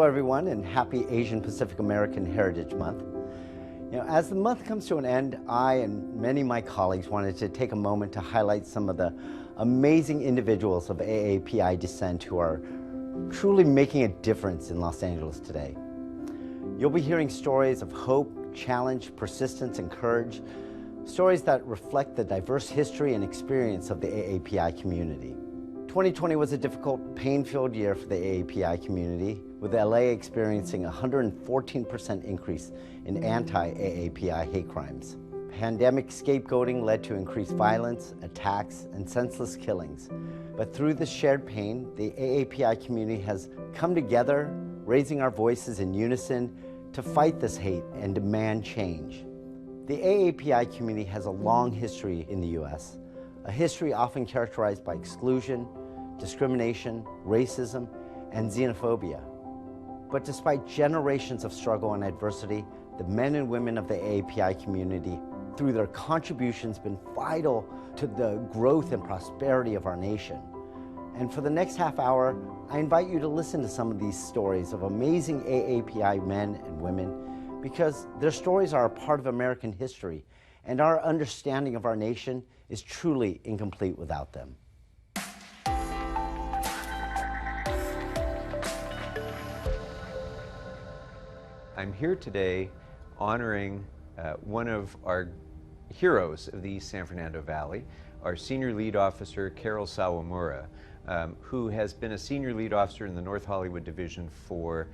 Hello everyone, and happy Asian Pacific American Heritage Month. As the month comes to an end, I and many of my colleagues wanted to take a moment to highlight some of the amazing individuals of AAPI descent who are truly making a difference in Los Angeles today. You'll be hearing stories of hope, challenge, persistence, and courage, stories that reflect the diverse history and experience of the AAPI community. 2020 was a difficult, pain-filled year for the AAPI community, with LA experiencing a 114% increase in anti-AAPI hate crimes. Pandemic scapegoating led to increased violence, attacks, and senseless killings. But through this shared pain, the AAPI community has come together, raising our voices in unison to fight this hate and demand change. The AAPI community has a long history in the U.S., a history often characterized by exclusion, discrimination, racism, and xenophobia. But despite generations of struggle and adversity, the men and women of the AAPI community, through their contributions, been vital to the growth and prosperity of our nation. And for the next half hour, I invite you to listen to some of these stories of amazing AAPI men and women, because their stories are a part of American history, and our understanding of our nation is truly incomplete without them. I'm here today honoring one of our heroes of the East San Fernando Valley, our Senior Lead Officer, Carol Sawamura, who has been a Senior Lead Officer in the North Hollywood Division for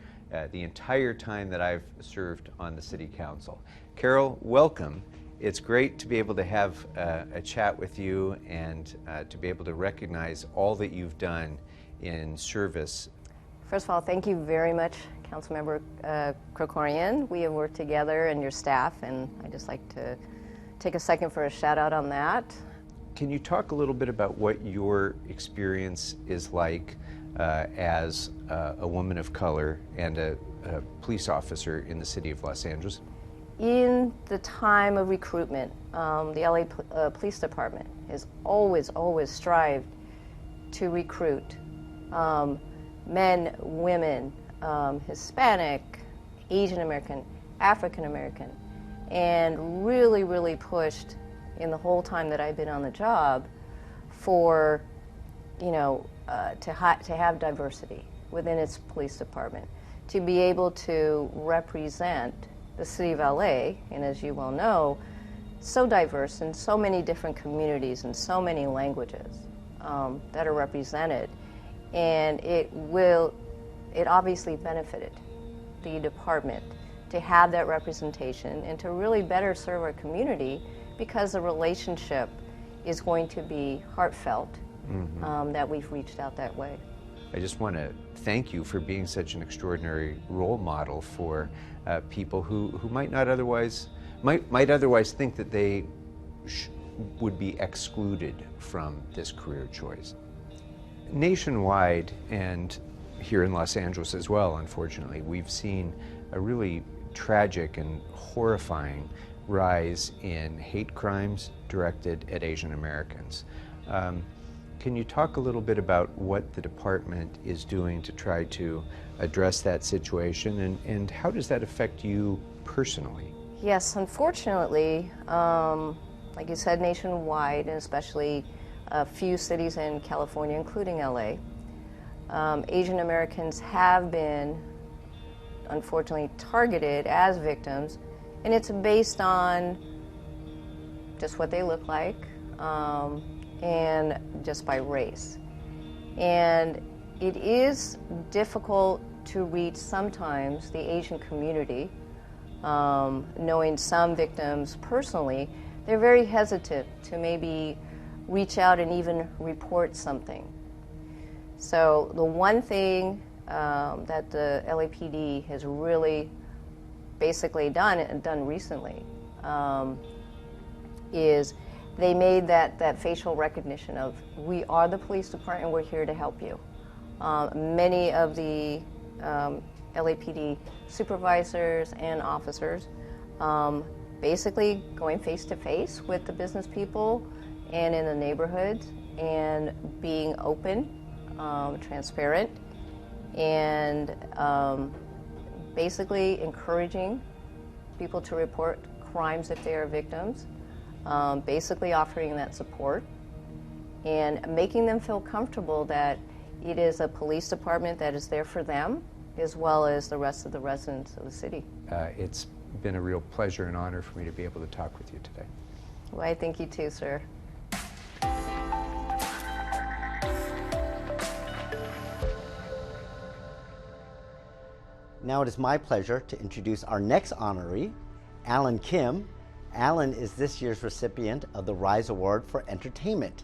the entire time that I've served on the City Council. Carol, welcome. It's great to be able to have a chat with you and to be able to recognize all that you've done in service. First of all, thank you very much, Councilmember Corinne. We have worked together and your staff, and I'd just like to take a second for a shout out on that. Can you talk a little bit about what your experience is like as a woman of color and a police officer in the city of Los Angeles? In the time of recruitment, the LA Police Department has always strived to recruit men, women, Hispanic, Asian American, African American, and really pushed in the whole time that I've been on the job for, to have diversity within its police department, to be able to represent the city of LA, and as you well know, so diverse in so many different communities and so many languages that are represented. And it obviously benefited the department to have that representation and to really better serve our community, because the relationship is going to be heartfelt, that we've reached out that way. I just want to thank you for being such an extraordinary role model for people who might otherwise think that they would be excluded from this career choice. Nationwide, and here in Los Angeles as well, unfortunately, we've seen a really tragic and horrifying rise in hate crimes directed at Asian Americans. Can you talk a little bit about what the department is doing to try to address that situation, and how does that affect you personally? Yes, unfortunately, like you said, nationwide, and especially a few cities in California, including LA, Asian Americans have been unfortunately targeted as victims, and it's based on just what they look like and just by race. And it is difficult to reach sometimes the Asian community. Knowing some victims personally, they're very hesitant to maybe reach out and even report something. So the one thing that the LAPD has really basically done recently is they made that facial recognition of, we are the police department, we're here to help you. Many of the LAPD supervisors and officers basically going face to face with the business people and in the neighborhoods and being open, transparent, and basically encouraging people to report crimes if they are victims, basically offering that support, and making them feel comfortable that it is a police department that is there for them, as well as the rest of the residents of the city. It's been a real pleasure and honor for me to be able to talk with you today. Well, I thank you too, sir. Now it is my pleasure to introduce our next honoree, Alan Kim. Alan is this year's recipient of the Rise Award for Entertainment.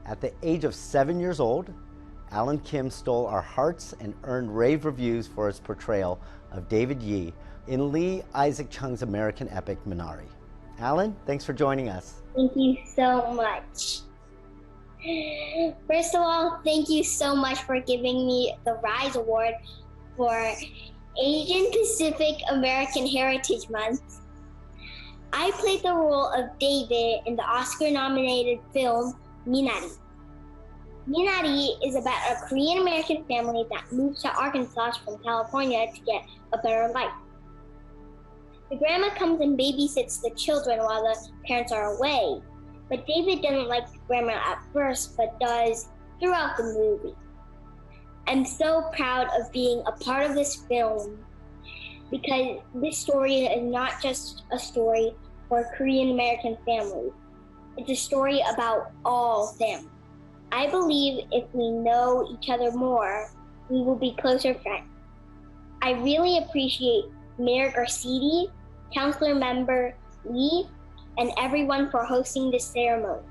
At the age of 7 years old, Alan Kim stole our hearts and earned rave reviews for his portrayal of David Yi in Lee Isaac Chung's American epic Minari. Alan, thanks for joining us. Thank you so much. First of all, thank you so much for giving me the Rise Award for Asian Pacific American Heritage Month. I played the role of David in the Oscar-nominated film Minari. Minari is about a Korean American family that moves to Arkansas from California to get a better life. The grandma comes and babysits the children while the parents are away, but David doesn't like the grandma at first, but does throughout the movie. I'm so proud of being a part of this film because this story is not just a story for Korean American families. It's a story about all families. I believe if we know each other more, we will be closer friends. I really appreciate Mayor Garcetti, Councilor Member Lee, and everyone for hosting this ceremony.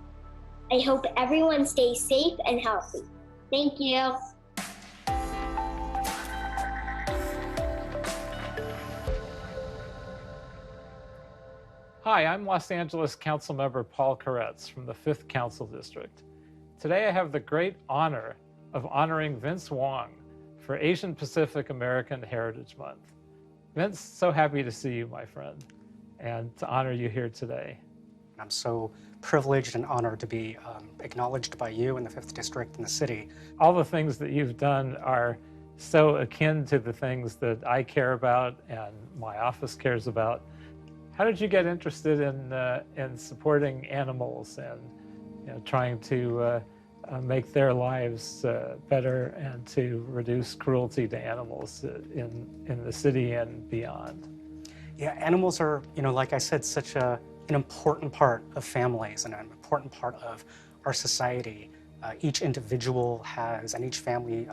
I hope everyone stays safe and healthy. Thank you. Hi, I'm Los Angeles Councilmember Paul Karetz from the 5th Council District. Today I have the great honor of honoring Vince Wong for Asian Pacific American Heritage Month. Vince, so happy to see you, my friend, and to honor you here today. I'm so privileged and honored to be acknowledged by you in the 5th District in the city. All the things that you've done are so akin to the things that I care about and my office cares about. How did you get interested in supporting animals and trying to make their lives better and to reduce cruelty to animals in the city and beyond? Yeah, animals are, like I said, such an important part of families and an important part of our society. Each individual has, and each family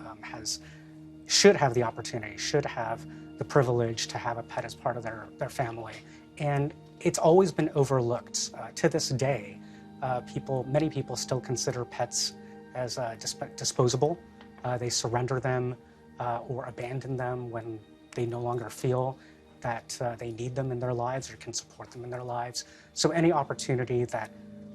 should have the opportunity, should have the privilege to have a pet as part of their family. And it's always been overlooked. To this day, many people still consider pets as disposable. They surrender them or abandon them when they no longer feel that they need them in their lives or can support them in their lives. So any opportunity that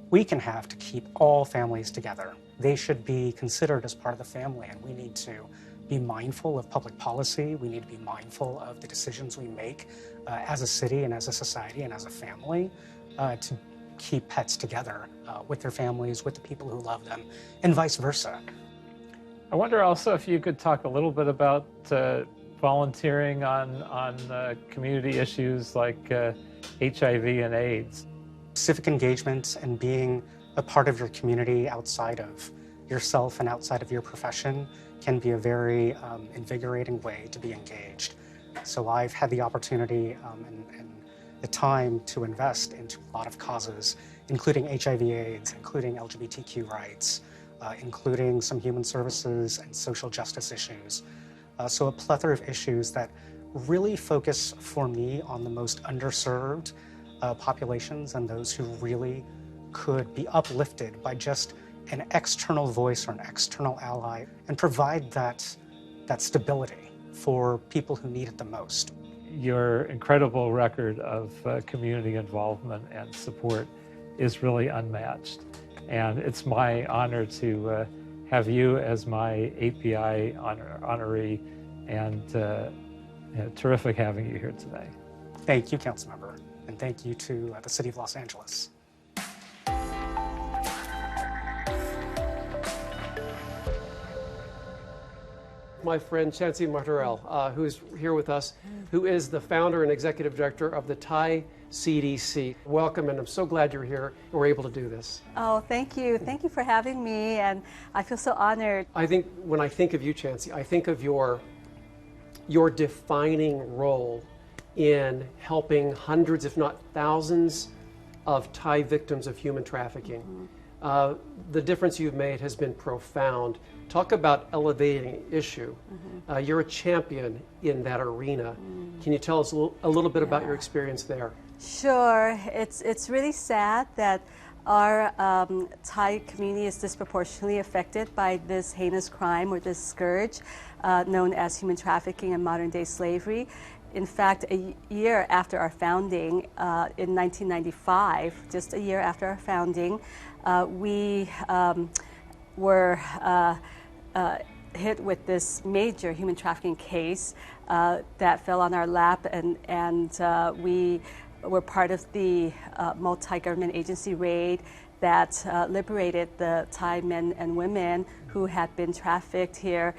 we can have to keep all families together, they should be considered as part of the family, and we need to be mindful of public policy. We need to be mindful of the decisions we make as a city and as a society and as a family to keep pets together with their families, with the people who love them, and vice versa. I wonder also if you could talk a little bit about volunteering on community issues like HIV and AIDS. Civic engagement and being a part of your community outside of yourself and outside of your profession can be a very invigorating way to be engaged. So I've had the opportunity and the time to invest into a lot of causes, including HIV/AIDS, including LGBTQ rights, including some human services and social justice issues. So a plethora of issues that really focus for me on the most underserved populations and those who really could be uplifted by just an external voice or an external ally and provide that stability for people who need it the most. Your incredible record of community involvement and support is really unmatched. And it's my honor to have you as my API honoree, and terrific having you here today. Thank you, Councilmember, and thank you to the City of Los Angeles. My friend Chancee Martorell, who's here with us, who is the founder and executive director of the Thai CDC. Welcome, and I'm so glad you're here and we're able to do this. Oh, thank you. Thank you for having me, and I feel so honored. I think when I think of you, Chancee, I think of your defining role in helping hundreds, if not thousands, of Thai victims of human trafficking. The difference you've made has been profound. Talk about elevating an issue. You're a champion in that arena. Can you tell us a little bit about your experience there? Sure. It's really sad that our Thai community is disproportionately affected by this heinous crime or this scourge known as human trafficking and modern-day slavery. In fact, a year after our founding, in 1995, just a year after our founding, we were hit with this major human trafficking case that fell on our lap, and we were part of the multi-government agency raid that liberated the Thai men and women who had been trafficked here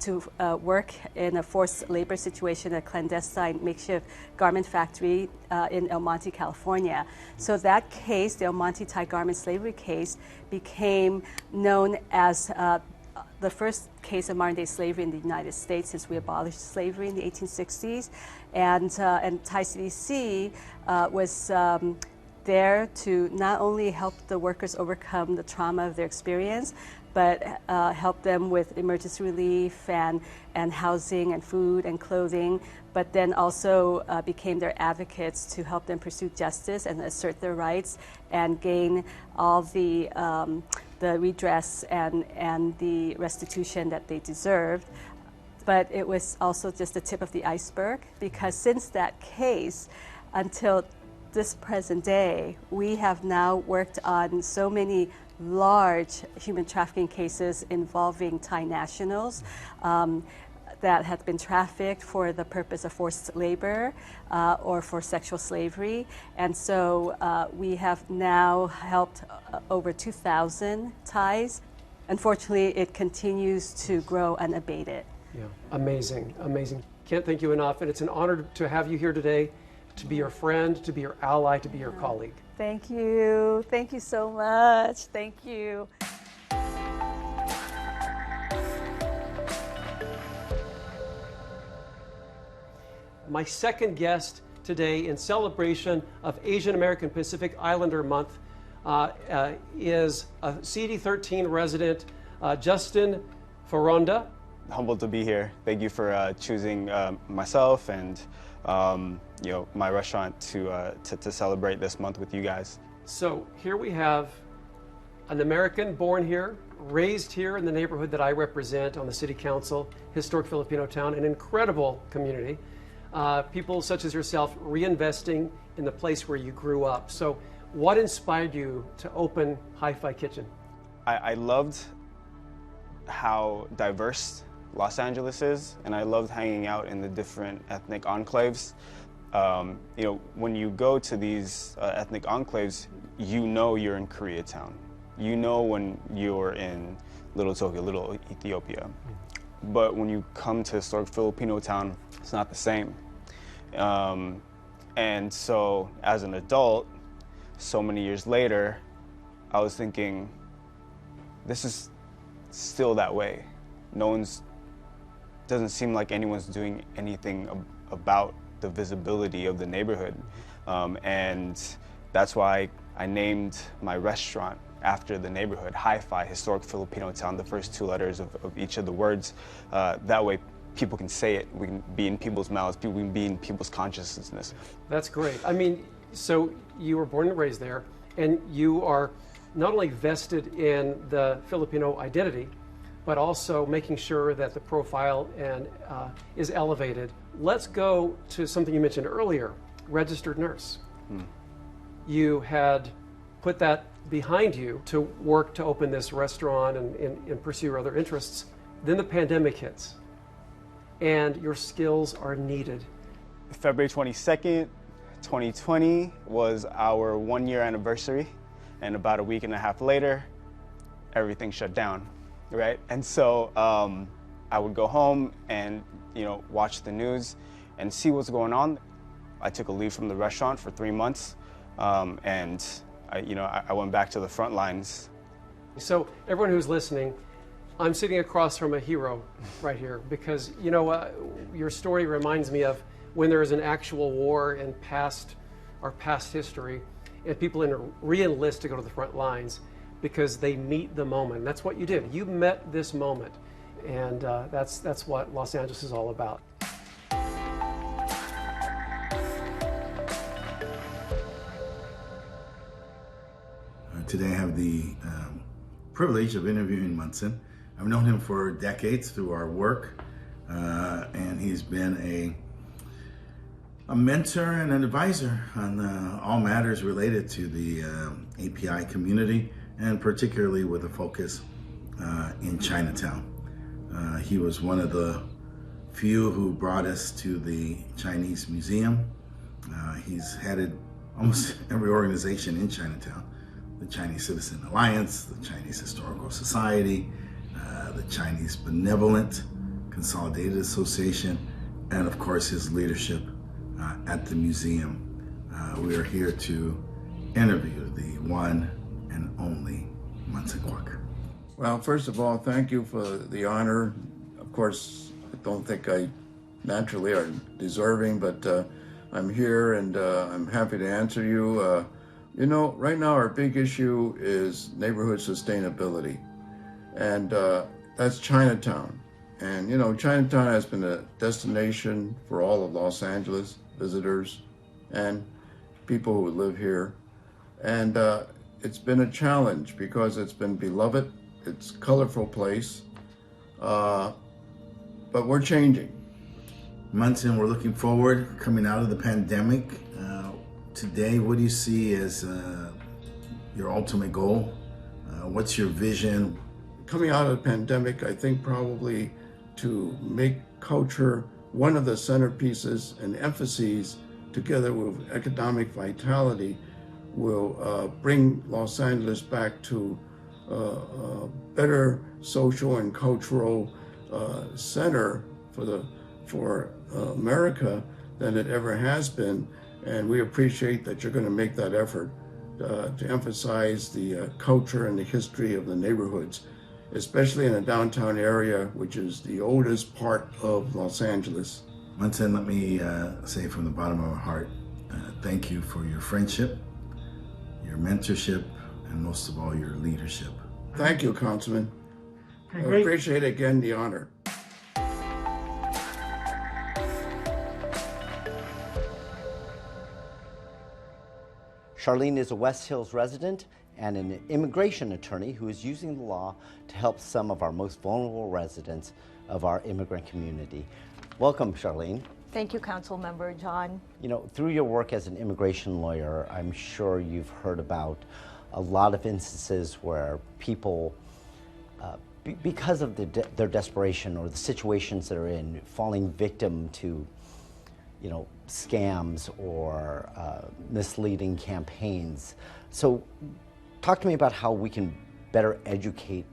to work in a forced labor situation, a clandestine makeshift garment factory in El Monte, California. So that case, the El Monte Thai garment slavery case, became known as the first case of modern-day slavery in the United States since we abolished slavery in the 1860s. And Thai CDC was there to not only help the workers overcome the trauma of their experience, but help them with emergency relief and housing and food and clothing, but then also became their advocates to help them pursue justice and assert their rights and gain all the redress and the restitution that they deserved. But it was also just the tip of the iceberg, because since that case until this present day, we have now worked on so many large human trafficking cases involving Thai nationals that had been trafficked for the purpose of forced labor or for sexual slavery. And so we have now helped over 2,000 Thais. Unfortunately, it continues to grow unabated. Yeah, amazing, amazing. Can't thank you enough, and it's an honor to have you here today, to be your friend, to be your ally, to be your colleague. Thank you. Thank you so much. Thank you. My second guest today in celebration of Asian American Pacific Islander Month is a CD13 resident, Justin Faronda. Humbled to be here. Thank you for choosing myself and my restaurant to celebrate this month with you guys. So here we have an American born here, raised here in the neighborhood that I represent on the City Council, historic Filipino town, an incredible community. People such as yourself reinvesting in the place where you grew up. So what inspired you to open Hi-Fi Kitchen? I loved how diverse Los Angeles is, and I loved hanging out in the different ethnic enclaves. When you go to these ethnic enclaves, you know you're in Koreatown. You know when you're in Little Tokyo, Little Ethiopia. But when you come to historic Filipino town, it's not the same. And so as an adult, so many years later, I was thinking, this is still that way. Doesn't seem like anyone's doing anything about the visibility of the neighborhood. And that's why I named my restaurant after the neighborhood, Hi-Fi, historic Filipino town, the first two letters of each of the words. That way people can say it, we can be in people's mouths, we can be in people's consciousness. That's great. I mean, so you were born and raised there, and you are not only vested in the Filipino identity, but also making sure that the profile is elevated. Let's go to something you mentioned earlier, registered nurse. You had put that behind you to work to open this restaurant and pursue your other interests. Then the pandemic hits, and your skills are needed. February 22nd, 2020 was our 1-year anniversary, and about a week and a half later, everything shut down. Right? And so I would go home and, watch the news and see what's going on. I took a leave from the restaurant for 3 months, and I went back to the front lines. So everyone who's listening, I'm sitting across from a hero right here because, your story reminds me of when there is an actual war in our past history, and people re-enlist to go to the front lines because they meet the moment. And that's what you did. You met this moment, and that's what Los Angeles is all about. Today I have the privilege of interviewing Munson. I've known him for decades through our work, and he's been a mentor and an advisor on all matters related to the API community, and particularly with a focus in Chinatown. He was one of the few who brought us to the Chinese Museum. He's headed almost every organization in Chinatown: the Chinese Citizen Alliance, the Chinese Historical Society, the Chinese Benevolent Consolidated Association, and of course his leadership at the museum. We are here to interview the one and only Munson Kwok. Well, first of all, thank you for the honor. Of course, I don't think I naturally are deserving, but I'm here and I'm happy to answer you. Right now our big issue is neighborhood sustainability, and that's Chinatown. And Chinatown has been a destination for all of Los Angeles visitors and people who live here. And it's been a challenge because it's been beloved. It's a colorful place, but we're changing. Munson, we're looking forward, coming out of the pandemic. Today, what do you see as your ultimate goal? What's your vision? Coming out of the pandemic, I think probably to make culture one of the centerpieces and emphases, together with economic vitality, will bring Los Angeles back to a better social and cultural center for America than it ever has been. And we appreciate that you're going to make that effort to emphasize the culture and the history of the neighborhoods, especially in the downtown area, which is the oldest part of Los Angeles. Munson, let me say from the bottom of our heart, thank you for your friendship, your mentorship, and most of all, your leadership. Thank you, Councilman. I appreciate again the honor. Charlene is a West Hills resident and an immigration attorney who is using the law to help some of our most vulnerable residents of our immigrant community. Welcome, Charlene. Thank you, Council Member John. Through your work as an immigration lawyer, I'm sure you've heard about a lot of instances where people, because of their desperation or the situations they're in, falling victim to scams or misleading campaigns. So talk to me about how we can better educate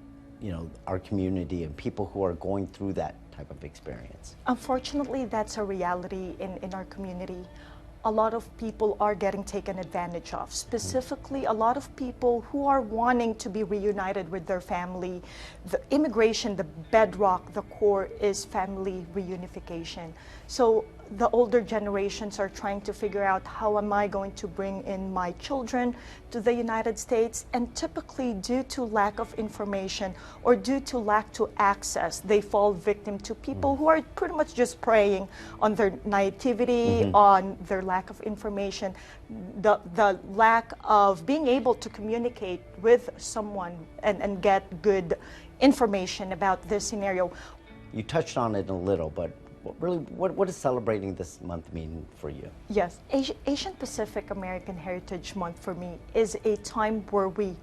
our community and people who are going through that type of experience. Unfortunately, that's a reality in our community. A lot of people are getting taken advantage of, specifically a lot of people who are wanting to be reunited with their family. The immigration, the bedrock, the core is family reunification. So the older generations are trying to figure out, how am I going to bring in my children to the United States? And typically, due to lack of information or due to lack to access, they fall victim to people who are pretty much just preying on their naivety, on their lack of information, the lack of being able to communicate with someone and get good information about this scenario. You touched on it a little, but what does celebrating this month mean for you? Yes, Asian Pacific American Heritage Month for me is a time where we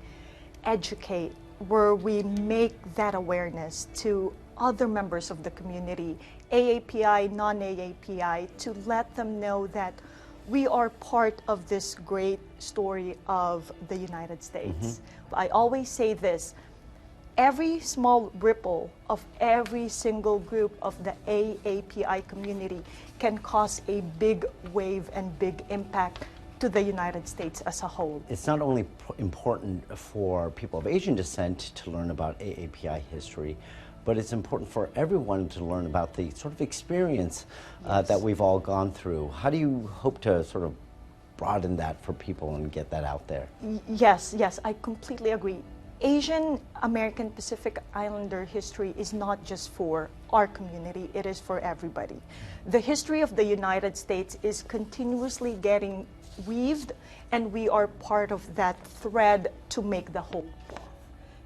educate, where we make that awareness to other members of the community, AAPI, non-AAPI, to let them know that we are part of this great story of the United States. I always say this: every small ripple of every single group of the AAPI community can cause a big wave and big impact to the United States as a whole. It's not only important for people of Asian descent to learn about AAPI history, but it's important for everyone to learn about the sort of experience that we've all gone through. How do you hope to sort of broaden that for people and get that out there? Yes, I completely agree. Asian American Pacific Islander history is not just for our community, it is for everybody. The history of the United States is continuously getting weaved, and we are part of that thread to make the whole.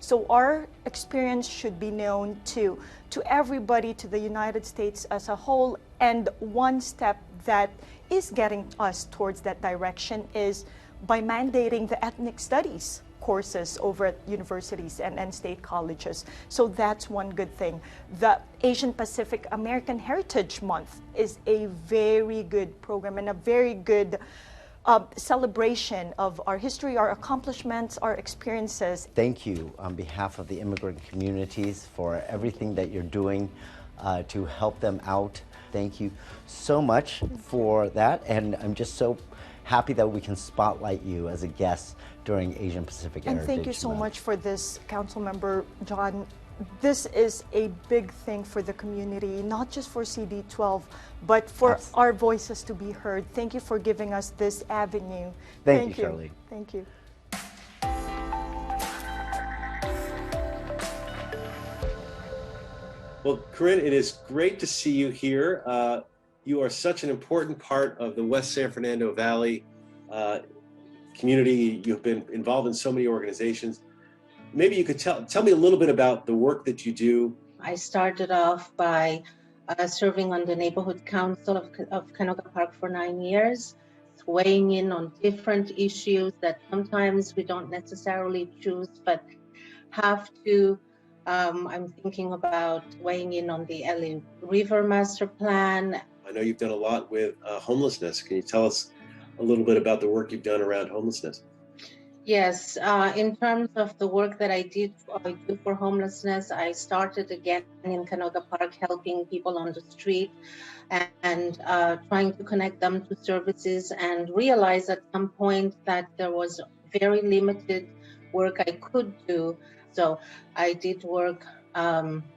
So our experience should be known to everybody, to the United States as a whole, and one step that is getting us towards that direction is by mandating the ethnic studies courses over at universities and state colleges. So that's one good thing. The Asian Pacific American Heritage Month is a very good program and a very good celebration of our history, our accomplishments, our experiences. Thank you on behalf of the immigrant communities for everything that you're doing to help them out. Thank you so much for that, and I'm just so happy that we can spotlight you as a guest during Asian Pacific Heritage Month. And thank you so Month. much for this, Councilmember John. This is a big thing for the community, not just for CD12, but for our voices to be heard. Thank you for giving us this avenue. Thank you, Charlene. Thank you. Well, Corinne, it is great to see you here. You are such an important part of the West San Fernando Valley community. You've been involved in so many organizations. Maybe you could tell me a little bit about the work that you do. I started off by serving on the neighborhood council of Canoga Park for 9 years, weighing in on different issues that sometimes we don't necessarily choose, but have to. I'm thinking about weighing in on the LA River Master Plan. I know you've done a lot with homelessness. Can you tell us a little bit about the work you've done around homelessness? Yes, in terms of the work that I do for homelessness, I started again in Canoga Park helping people on the street and trying to connect them to services, and realized at some point that there was very limited work I could do. So I did work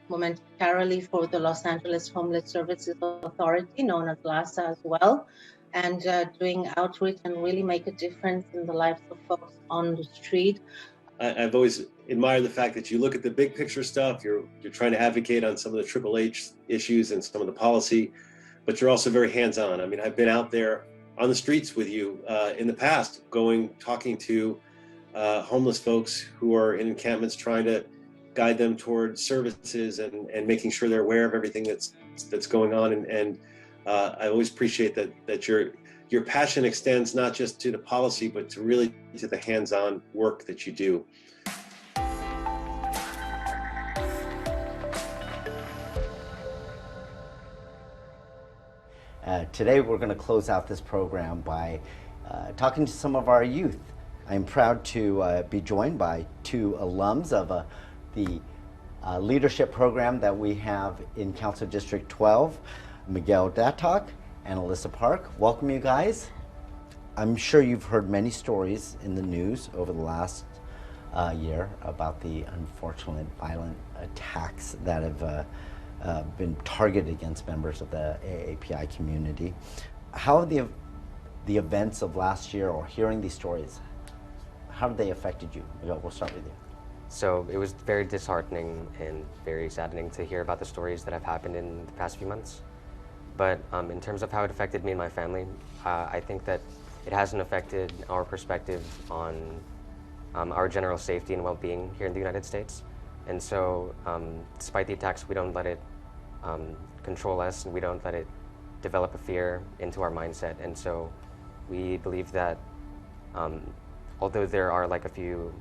momentarily for the Los Angeles Homeless Services Authority, known as LASA as well, and doing outreach and really make a difference in the lives of folks on the street. I've always admired the fact that you look at the big picture stuff. You're trying to advocate on some of the Triple H issues and some of the policy, but you're also very hands-on. I mean, I've been out there on the streets with you in the past, talking to homeless folks who are in encampments, trying to guide them towards services and making sure they're aware of everything that's going on. And I always appreciate that your passion extends not just to the policy, but to really to the hands-on work that you do. Today we're going to close out this program by talking to some of our youth. I'm proud to be joined by two alums of the leadership program that we have in Council District 12, Miguel Datok and Alyssa Park. Welcome, you guys. I'm sure you've heard many stories in the news over the last year about the unfortunate violent attacks that have been targeted against members of the AAPI community. How have the events of last year, or hearing these stories, how have they affected you? We'll start with you. So it was very disheartening and very saddening to hear about the stories that have happened in the past few months. But in terms of how it affected me and my family, I think that it hasn't affected our perspective on our general safety and well-being here in the United States. And so despite the attacks, we don't let it control us, and we don't let it develop a fear into our mindset. And so we believe that although there are like a few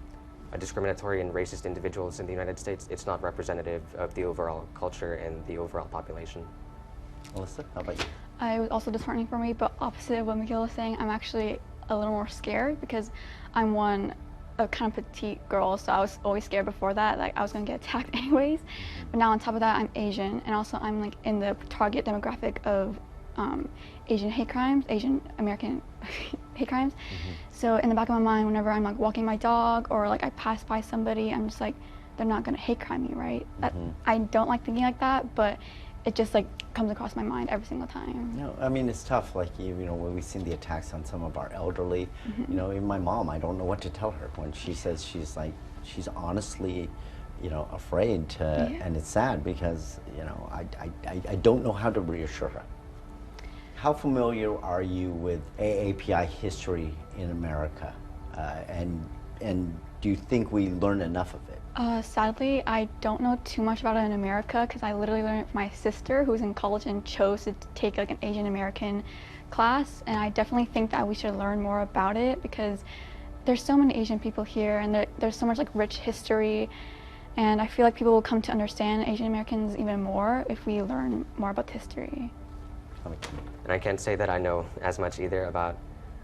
discriminatory and racist individuals in the United States, it's not representative of the overall culture and the overall population. Alyssa, how about you? It was also disheartening for me, but opposite of what Miguel was saying, I'm actually a little more scared because I'm one a kind of petite girl, so I was always scared before that, like I was gonna get attacked anyways. But now on top of that, I'm Asian, and also I'm like in the target demographic of Asian hate crimes, Asian American hate crimes. So in the back of my mind, whenever I'm like walking my dog or like I pass by somebody, I'm just like, they're not gonna hate crime me, right? That, I don't like thinking like that, but it just like comes across my mind every single time. No, I mean, it's tough. Like, you know, when we've seen the attacks on some of our elderly, you know, even my mom, I don't know what to tell her when she says she's she's honestly, you know, afraid to, and it's sad because, you know, I don't know how to reassure her. How familiar are you with AAPI history in America? And do you think we learn enough of it? Sadly, I don't know too much about it in America because I literally learned it from my sister who's in college and chose to take like an Asian American class. And I definitely think that we should learn more about it because there's so many Asian people here and there's so much like rich history. And I feel like people will come to understand Asian Americans even more if we learn more about history. And I can't say that I know as much either about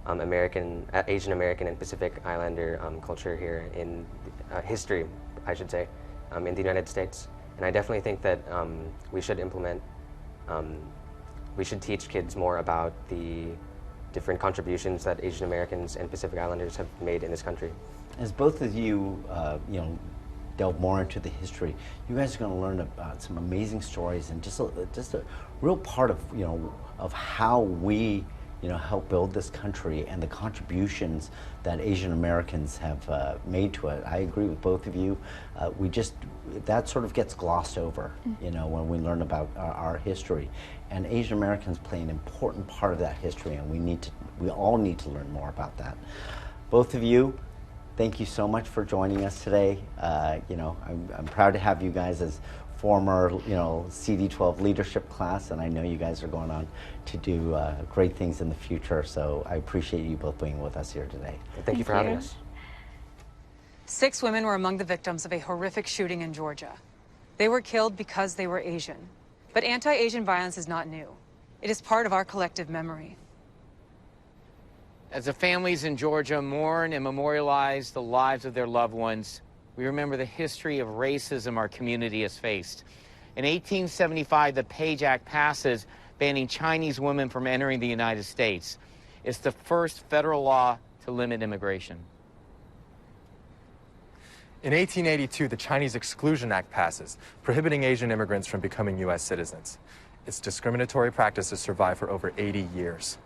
Asian American and Pacific Islander culture here in history, I should say, in the United States. And I definitely think that we should we should teach kids more about the different contributions that Asian Americans and Pacific Islanders have made in this country. As both of you, you know, delve more into the history, you guys are going to learn about some amazing stories and just a real part of, you know, of how we, you know, help build this country and the contributions that Asian Americans have made to it. I agree with both of you. That sort of gets glossed over, you know, when we learn about our history. And Asian Americans play an important part of that history, and we all need to learn more about that. Both of you, thank you so much for joining us today. You know, I'm proud to have you guys as former, you know, CD12 leadership class, and I know you guys are going on to do great things in the future. So I appreciate you both being with us here today. Thank you for having us. 6 women were among the victims of a horrific shooting in Georgia. They were killed because they were Asian. But anti-Asian violence is not new. It is part of our collective memory. As the families in Georgia mourn and memorialize the lives of their loved ones, we remember the history of racism our community has faced. In 1875, the Page Act passes, banning Chinese women from entering the United States. It's the first federal law to limit immigration. In 1882, the Chinese Exclusion Act passes, prohibiting Asian immigrants from becoming U.S. citizens. Its discriminatory practices survived for over 80 years.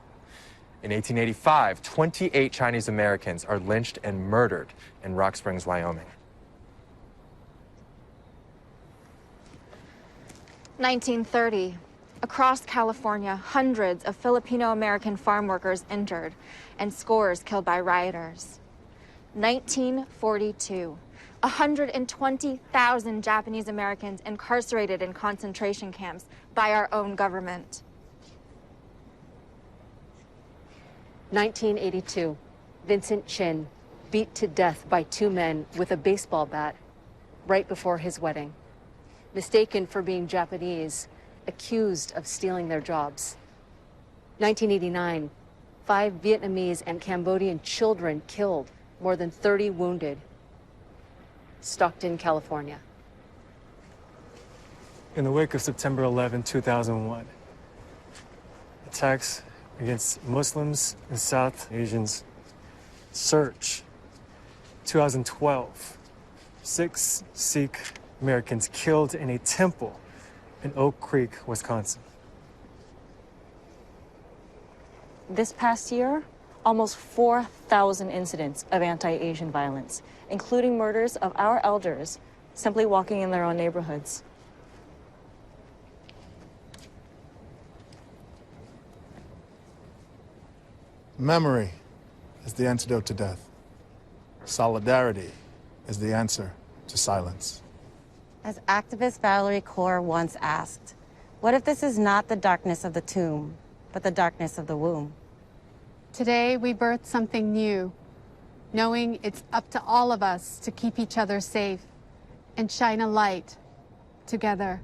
In 1885, 28 Chinese Americans are lynched and murdered in Rock Springs, Wyoming. 1930. Across California, hundreds of Filipino American farm workers injured and scores killed by rioters. 1942. 120,000 Japanese Americans incarcerated in concentration camps by our own government. 1982. Vincent Chin beat to death by 2 men with a baseball bat right before his wedding. Mistaken for being Japanese, accused of stealing their jobs. 1989. 5 Vietnamese and Cambodian children killed, more than 30 wounded. Stockton, California. In the wake of September 11, 2001, attacks against Muslims and South Asians surge. 2012, 6 Sikh Americans killed in a temple in Oak Creek, Wisconsin. This past year, almost 4,000 incidents of anti-Asian violence, including murders of our elders simply walking in their own neighborhoods. Memory is the antidote to death. Solidarity is the answer to silence. As activist Valerie Kaur once asked, what if this is not the darkness of the tomb, but the darkness of the womb? Today, we birth something new, knowing it's up to all of us to keep each other safe and shine a light together.